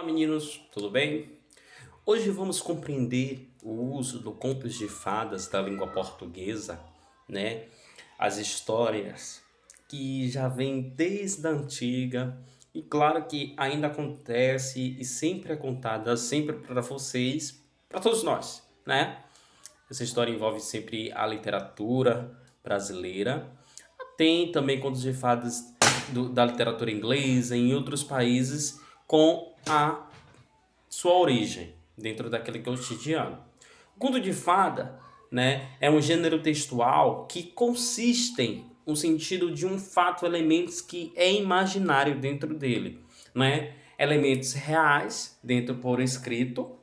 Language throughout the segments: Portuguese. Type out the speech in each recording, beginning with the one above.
Olá meninos, tudo bem? Hoje vamos compreender o uso do contos de fadas da língua portuguesa, né? As histórias que já vêm desde a antiga e claro que ainda acontece e sempre é contada sempre para vocês, para todos nós, né? Essa história envolve sempre a literatura brasileira. Tem também contos de fadas da literatura inglesa em outros países com a sua origem dentro daquele cotidiano. O conto de fada, né, é um gênero textual que consiste no sentido de um fato, elementos que é imaginário dentro dele, né? Elementos reais dentro por escrito.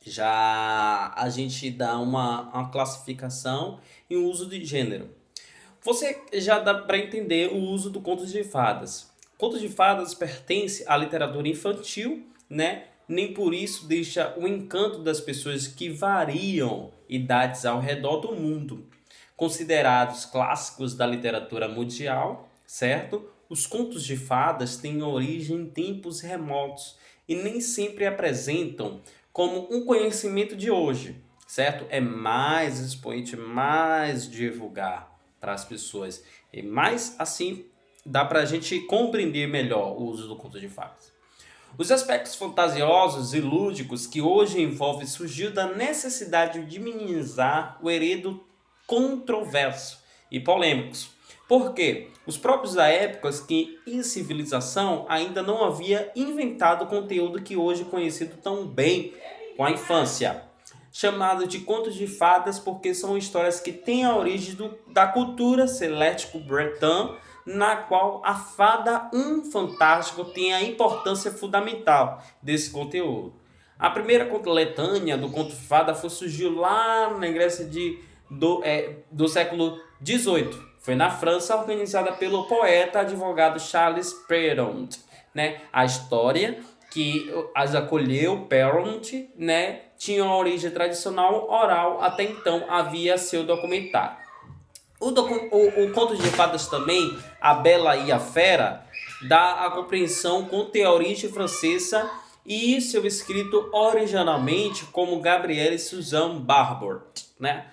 Já a gente dá uma classificação e um uso de gênero. Você já dá para entender o uso do conto de fadas. Conto de fadas pertence à literatura infantil, né? Nem por isso deixa o encanto das pessoas que variam idades ao redor do mundo. Considerados clássicos da literatura mundial, certo? Os contos de fadas têm origem em tempos remotos e nem sempre apresentam como um conhecimento de hoje, certo? É mais expoente, mais divulgar para as pessoas. E mais assim dá para a gente compreender melhor o uso do conto de fadas. Os aspectos fantasiosos e lúdicos que hoje envolve surgiu da necessidade de minimizar o enredo controverso e polêmicos. Por quê? Os próprios da época que em civilização ainda não havia inventado o conteúdo que hoje é conhecido tão bem com a infância. Chamado de contos de fadas porque são histórias que têm a origem da cultura celeste-bretã, na qual a fada fantástico tem a importância fundamental desse conteúdo. A primeira coletânea do conto de fada surgiu lá na Grécia do século XVIII. Foi na França, organizada pelo poeta advogado Charles Perrault. Né? A história que as acolheu, Perrault, né, tinha uma origem tradicional oral, até então havia seu documentário. O conto de fadas também, A Bela e a Fera, dá a compreensão com a origem francesa e seu escrito originalmente como Gabrielle Suzanne Barbour, né?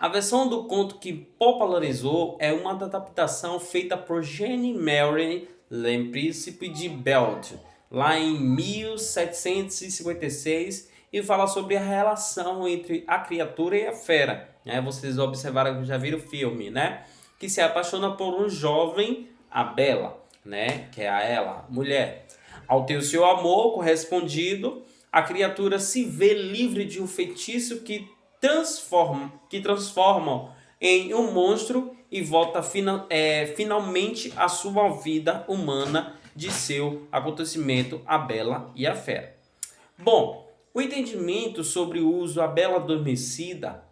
A versão do conto que popularizou é uma adaptação feita por Jeanne Mary Le Príncipe de Belge, lá em 1756, e fala sobre a relação entre a criatura e a fera. Vocês observaram que já viram o filme, né? Que se apaixona por um jovem, a Bela, né? Que é a ela, mulher. Ao ter o seu amor correspondido, a criatura se vê livre de um feitiço que transformam em um monstro e volta finalmente à sua vida humana de seu acontecimento, a Bela e a Fera. Bom, o entendimento sobre o uso A Bela Adormecida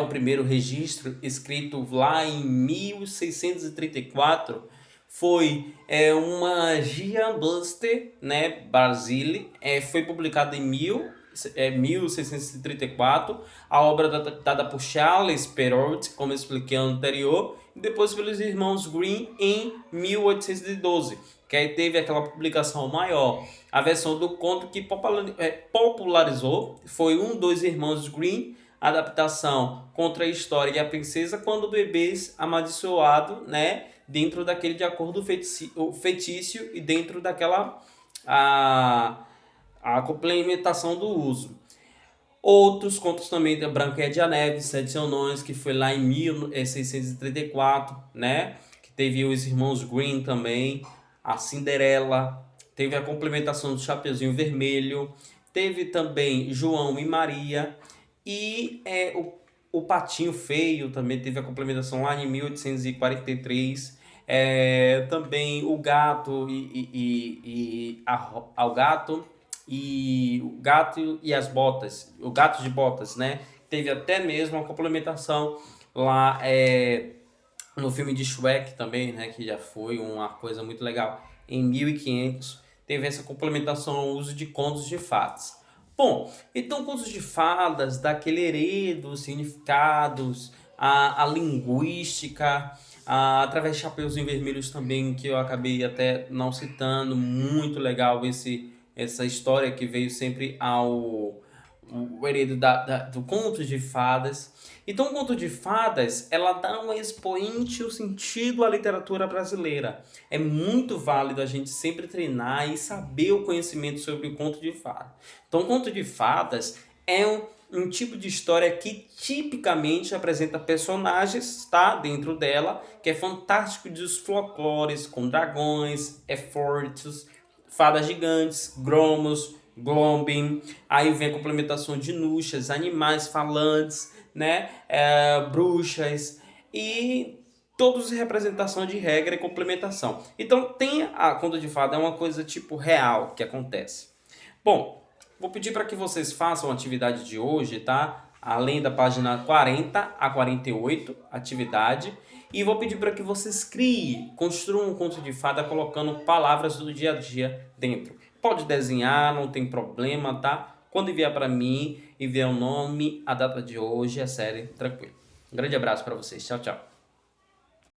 o primeiro registro escrito lá em 1634 foi uma Jean Buster, né, Basile, foi publicado em 1634, a obra dada por Charles Perrault, como eu expliquei anterior, e depois pelos irmãos Grimm em 1812, que aí teve aquela publicação maior. A versão do conto que popularizou foi dos irmãos Grimm, adaptação contra a história e a princesa quando bebês amaldiçoado, né, dentro daquele de acordo o feitiço e dentro daquela a complementação do uso. Outros contos também da Branca de Neve, Sete Anões, que foi lá em 1634, né, que teve os irmãos Grimm também, a Cinderela, teve a complementação do Chapeuzinho Vermelho, teve também João e Maria, e o Patinho Feio também teve a complementação lá em 1843. Também o Gato o Gato e as Botas, o Gato de Botas, né? Teve até mesmo uma complementação lá no filme de Shrek também, né? Que já foi uma coisa muito legal. Em 1500 teve essa complementação ao uso de contos de fadas. Bom, então contos de fadas, daquele heredo, significados, a linguística, através de Chapeuzinho Vermelhos também, que eu acabei até não citando, muito legal esse essa história que veio sempre o herdeiro do conto de fadas. Então, o conto de fadas, ela dá um expoente o sentido à literatura brasileira. É muito válido a gente sempre treinar e saber o conhecimento sobre o conto de fadas. Então, o conto de fadas é um tipo de história que tipicamente apresenta personagens, tá, dentro dela, que é fantástico dos folclores, com dragões, effortos, fadas gigantes, gromos, glombin, aí vem a complementação de nuxas, animais falantes, né, bruxas e todos representação de regra e complementação. Então tem a conto de fada é uma coisa tipo real que acontece. Bom, vou pedir para que vocês façam a atividade de hoje, tá? Além da página 40 a 48, atividade. E vou pedir para que vocês criem, construam um conto de fada colocando palavras do dia a dia dentro. Pode desenhar, não tem problema, tá? Quando enviar para mim, enviar o nome, a data de hoje, a série, tranquilo. Um grande abraço para vocês. Tchau, tchau.